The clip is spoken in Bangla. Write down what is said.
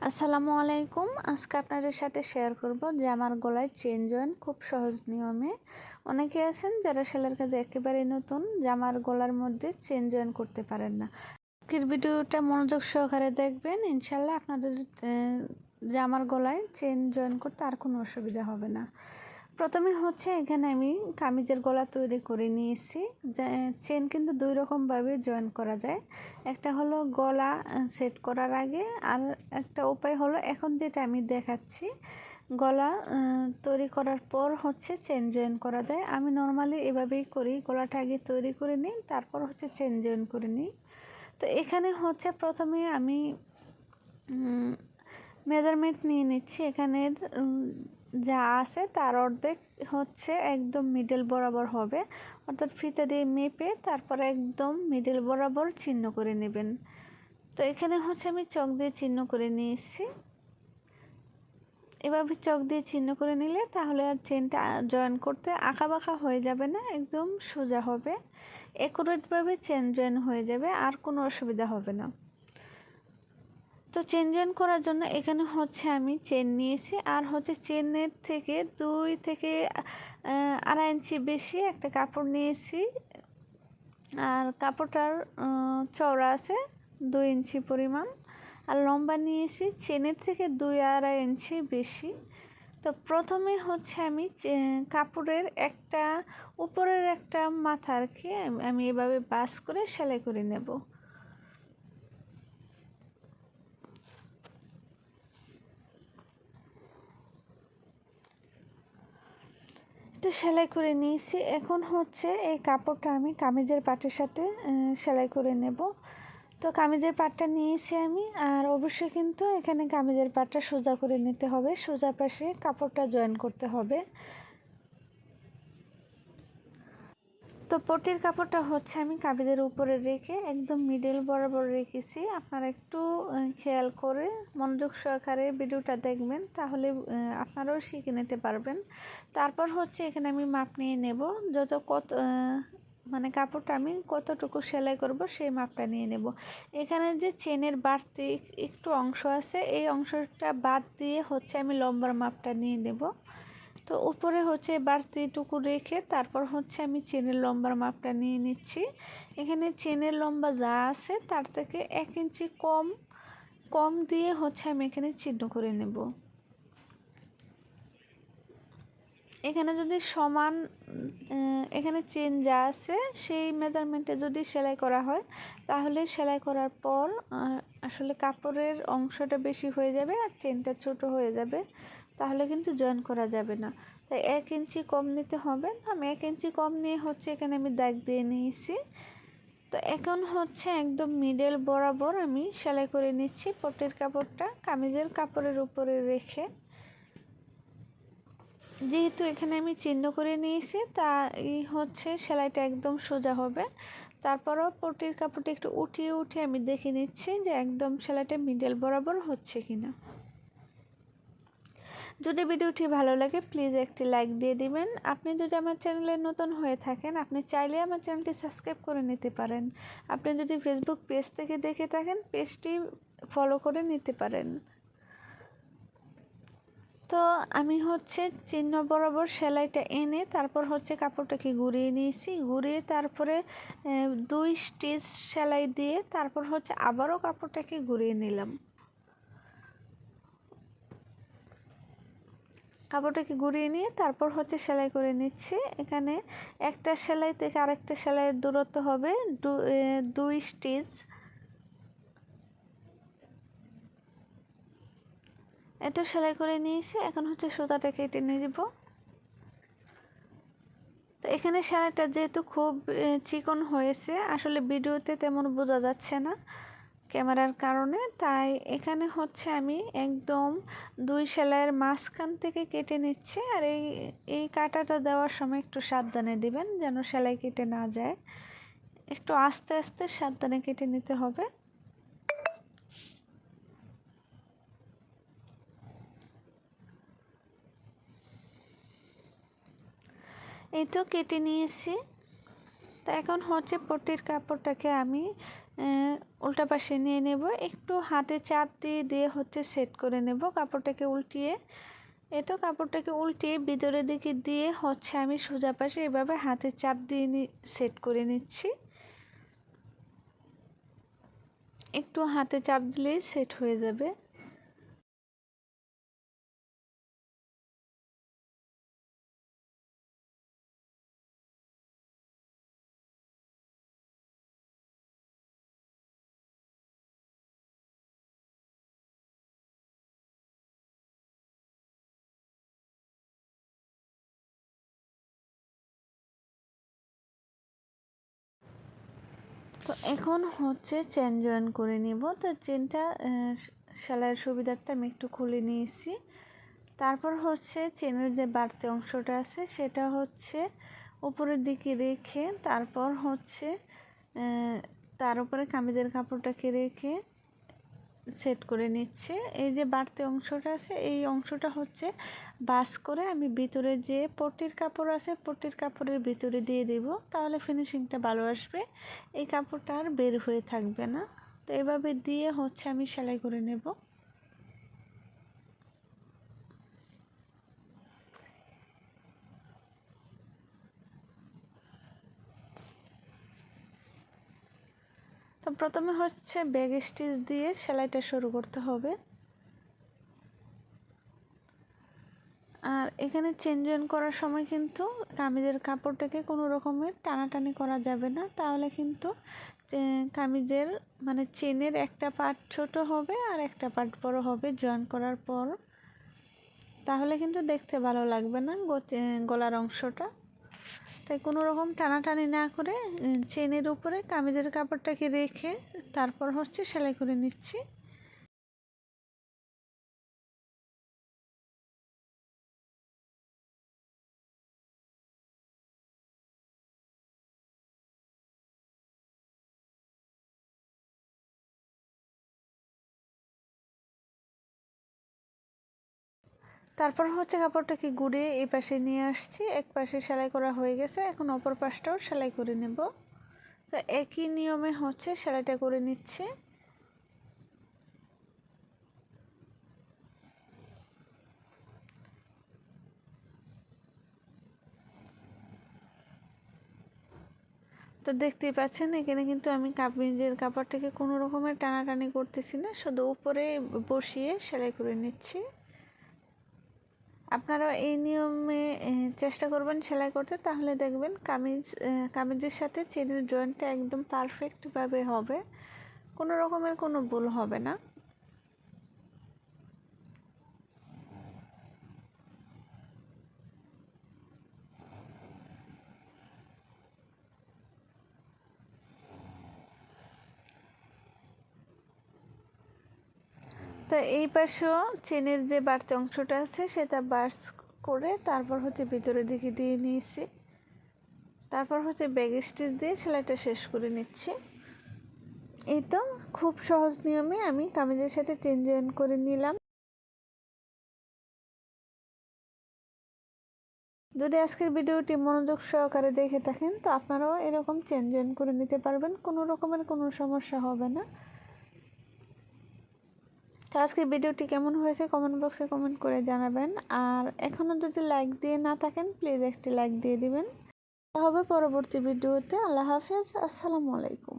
আসসালামু আলাইকুম। আজকে আপনাদের সাথে শেয়ার করব যে আমার গলায় চেন জয়েন খুব সহজ নিয়মে। অনেকে আছেন যারা সেলাইয়ের কাজে একেবারে নতুন, জামার গলার মধ্যে চেন জয়েন করতে পারেন না। আজকের ভিডিওটা মনোযোগ সহকারে দেখবেন, ইনশাল্লাহ আপনাদের জামার গলায় চেন জয়েন করতে আর কোনো অসুবিধা হবে না। প্রথমে হচ্ছে এখানে আমি কামিজের গলা তৈরি করে নিয়েছি। চেন কিন্তু দুই রকমভাবে জয়েন করা যায়। একটা হলো গলা সেট করার আগে, আর একটা উপায় হলো এখন যেটা আমি দেখাচ্ছি, গলা তৈরি করার পর হচ্ছে চেন জয়েন করা যায়। আমি নর্মালি এভাবেই করি, গলাটা আগে তৈরি করে নিই, তারপর হচ্ছে চেন জয়েন করে নিই। তো এখানে হচ্ছে প্রথমে আমি মেজারমেন্ট নিয়ে নিচ্ছি। এখানের যা আছে তার অর্ধেক হচ্ছে একদম মিডল বরাবর হবে, অর্থাৎ ফিতা দিয়ে মেপে তারপর একদম মিডল বরাবর চিহ্ন করে নেবেন। তো এখানে হচ্ছে আমি চক দিয়ে চিহ্ন করে নিয়েছি। এভাবে চক দিয়ে চিহ্ন করে নিলে তাহলে আর চেনটা জয়েন করতে আঁকাবাঁকা হয়ে যাবে না, একদম সোজা হবে, অ্যাকুরেটভাবে চেন জয়েন হয়ে যাবে, আর কোনো অসুবিধা হবে না। তো চেন জয়েন করার জন্য এখানে হচ্ছে আমি চেন নিয়েছি, আর হচ্ছে চেনের থেকে 2 থেকে 2.5 ইঞ্চি বেশি একটা কাপড় নিয়েছি, আর কাপড়টার চওড়া আছে 2 ইঞ্চি পরিমাণ, আর লম্বা নিয়েছি চেনের থেকে 2.5 ইঞ্চি বেশি। তো প্রথমে হচ্ছে আমি কাপড়ের একটা উপরের একটা মাথা আর কি আমি এভাবে বাস করে সেলাই করে নেব। তো সেলাই করে নিয়েছি। এখন হচ্ছে এই কাপড়টা আমি কামিজের পাটের সাথে সেলাই করে নেব। তো কামিজের পাটটা নিয়েছি আমি, আর অবশ্যই কিন্তু এখানে কামিজের পাটটা সোজা করে নিতে হবে, সোজা পাশে কাপড়টা জয়েন করতে হবে। তো পটির কাপড়টা হচ্ছে আমি কামিজের উপরে রেখে একদম মিডল বরাবর রেখেছি। আপনারা একটু খেয়াল করে মনোযোগ সহকারে ভিডিওটা দেখবেন, তাহলে আপনারাও শিখে নিতে পারবেন। তারপর হচ্ছে এখানে আমি মাপ নিয়ে নেব, মানে কাপড়টা আমি কতটুকু সেলাই করব সেই মাপটা নিয়ে নেব। এখানে যে চেনের বাড়তি একটু অংশ আছে, এই অংশটা বাদ দিয়ে হচ্ছে আমি লম্বার মাপটা নিয়ে নেব। তো উপরে হচ্ছে বাড়তিটুকু রেখে তারপর হচ্ছে আমি চেনের লম্বার মাপটা নিয়ে নিচ্ছি। এখানে চেনের লম্বা যা আছে তার থেকে 1 ইঞ্চি কম দিয়ে হচ্ছে আমি এখানে চিহ্ন করে নেব। এখানে যদি সমান এখানে চেন যা আছে সেই মেজারমেন্টে যদি সেলাই করা হয়, তাহলে সেলাই করার পর আসলে কাপড়ের অংশটা বেশি হয়ে যাবে আর চেনটা ছোট হয়ে যাবে, তাহলে কিন্তু জয়েন করা যাবে না। তাই 1 ইঞ্চি কম নিতে হবে। আমি 1 ইঞ্চি কম নিয়ে হচ্ছে এখানে আমি দাগ দিয়ে নিয়েছি। তো এখন হচ্ছে একদম মিডল বরাবর আমি সেলাই করে নিচ্ছি পটির কাপড়টা কামিজের কাপড়ের উপরে রেখে। যেহেতু এখানে আমি চিহ্ন করে নিয়েছি, তাই হচ্ছে সেলাইটা একদম সোজা হবে। তারপরও পটির কাপড়টা একটু উঠিয়ে আমি দেখে নিচ্ছি যে একদম সেলাইটা মিডল বরাবর হচ্ছে কিনা। যদি ভিডিওটি ভালো লাগে প্লিজ একটি লাইক দিয়ে দিবেন। আপনি যদি আমার চ্যানেলে নতুন হয়ে থাকেন, আপনি চাইলে আমার চ্যানেলটি সাবস্ক্রাইব করে নিতে পারেন। আপনি যদি ফেসবুক পেজ থেকে দেখে থাকেন, পেজটি ফলো করে নিতে পারেন। তো আমি হচ্ছে চিহ্ন বরাবর সেলাইটা এনে তারপর হচ্ছে কাপড়টাকে ঘুরিয়ে নিয়েছি, ঘুরিয়ে তারপরে 2 স্টিচ সেলাই দিয়ে তারপর হচ্ছে আবারও কাপড়টাকে ঘুরিয়ে নিলাম। কাপড়টাকে ঘুরিয়ে নিয়ে তারপর হচ্ছে সেলাই করে নিচ্ছি। এখানে একটা সেলাই থেকে আরেকটা সেলাইয়ের দূরত্ব হবে 2 স্টিচ। এত সেলাই করে নিয়েছি, এখন হচ্ছে সুতাটা কেটে নিয়ে যাব। তো এখানে সেলাইটা যেহেতু খুব চিকন হয়েছে, আসলে ভিডিওতে তেমন বোঝা যাচ্ছে না ক্যামেরার কারণে, তাই এখানে হচ্ছে আমি একদম 2 সেলাইয়ের মাঝখান থেকে কেটে নিচ্ছি। আর এই কাটাটা দেওয়ার সময় একটু সাবধানে দিবেন যেন সেলাই কেটে না যায়, একটু আস্তে আস্তে সাবধানে কেটে নিতে হবে। এই তো কেটে নিয়েছি। তো এখন হচ্ছে পটির কাপড়টাকে আমি উল্টা পাশে নিয়ে নেব, একটু হাতে চাপ দিয়ে দিয়ে হচ্ছে সেট করে নেব কাপড়টাকে উল্টিয়ে। তো কাপড়টাকে উল্টিয়ে ভিতরের দিকে দিয়ে হচ্ছে আমি সোজা পাশে এভাবে হাতে চাপ দিয়ে সেট করে নিচ্ছি। একটু হাতে চাপ দিলেই সেট হয়ে যাবে। তো এখন হচ্ছে চেন জয়েন করে নিব। তো চেনটা সেলাইয়ের সুবিধার্থে আমি একটু খুলে নিয়েছি। তারপর হচ্ছে চেনের যে বাড়তি অংশটা আছে সেটা হচ্ছে উপরের দিকে রেখে তারপর হচ্ছে তার উপরে কামিজের কাপড়টাকে রেখে সেট করে নিচ্ছে। এই যে বাড়তি অংশটা আছে এই অংশটা হচ্ছে বাস করে আমি ভিতরে যে পট্টির কাপড় আছে পট্টির কাপড়ের ভিতরে দিয়ে দেব, তাহলে ফিনিশিংটা ভালো আসবে, এই কাপড়টা আর বের হয়ে থাকবে না। তো এভাবে দিয়ে হচ্ছে আমি সেলাই করে নেব। তো প্রথমে হচ্ছে ব্যাক স্টিচ দিয়ে সেলাইটা শুরু করতে হবে। আর এখানে চেন জয়েন করার সময় কিন্তু কামিজের কাপড়টাকে কোনো রকমের টানাটানি করা যাবে না, তাহলে কিন্তু কামিজের মানে চেনের একটা পার্ট ছোট হবে আর একটা পার্ট বড় হবে জয়েন করার পর, তাহলে কিন্তু দেখতে ভালো লাগবে না গলার অংশটা। তাই কোনো রকম টানাটানি না করে চেনের উপরে কামিজের কাপড়টাকে রেখে তারপর হচ্ছে সেলাই করে নিচ্ছি। তারপর হচ্ছে কাপড়টাকে গুড়িয়ে এই পাশে নিয়ে আসছি, এক পাশে সেলাই করা হয়ে গেছে, এখন অপর পাশটাও সেলাই করে নেব। তো একই নিয়মে হচ্ছে সেলাইটা করে নিচ্ছি। তো দেখতেই পাচ্ছেন এখানে কিন্তু আমি কামিজের কাপড়টাকে কোনো রকমের টানাটানি করতেছি না, শুধু উপরে বসিয়ে সেলাই করে নিচ্ছি। আপনারা এই নিয়মে চেষ্টা করবেন সেলাই করতে, তাহলে দেখবেন কামিজের সাথে চেনের জয়েন্টটা একদম পারফেক্টভাবে হবে, কোনো রকমের কোনো ভুল হবে না। তো এই পাশেও চেনের যে বাড়তি অংশটা আছে সেটা বাস করে তারপর হচ্ছে ভিতরের দিকে দিয়ে নিয়েছি, তারপর হচ্ছে ব্যাক স্টিচ দিয়ে সেলাইটা শেষ করে নিচ্ছি। এই তো খুব সহজ নিয়মে আমি কামিজের সাথে চেন জয়েন করে নিলাম। যদি আজকের ভিডিওটি মনোযোগ সহকারে দেখে থাকেন তো আপনারাও এরকম চেন জয়েন করে নিতে পারবেন, কোনো রকমের কোনো সমস্যা হবে না। তো আজকের ভিডিওটি কেমন হয়েছে কমেন্ট বক্সে কমেন্ট করে জানাবেন। আর এখনও যদি লাইক দিয়ে না থাকেন প্লিজ একটি লাইক দিয়ে দিবেন। দেখা হবে পরবর্তী ভিডিওতে। আল্লাহ হাফেজ, আসসালামু আলাইকুম।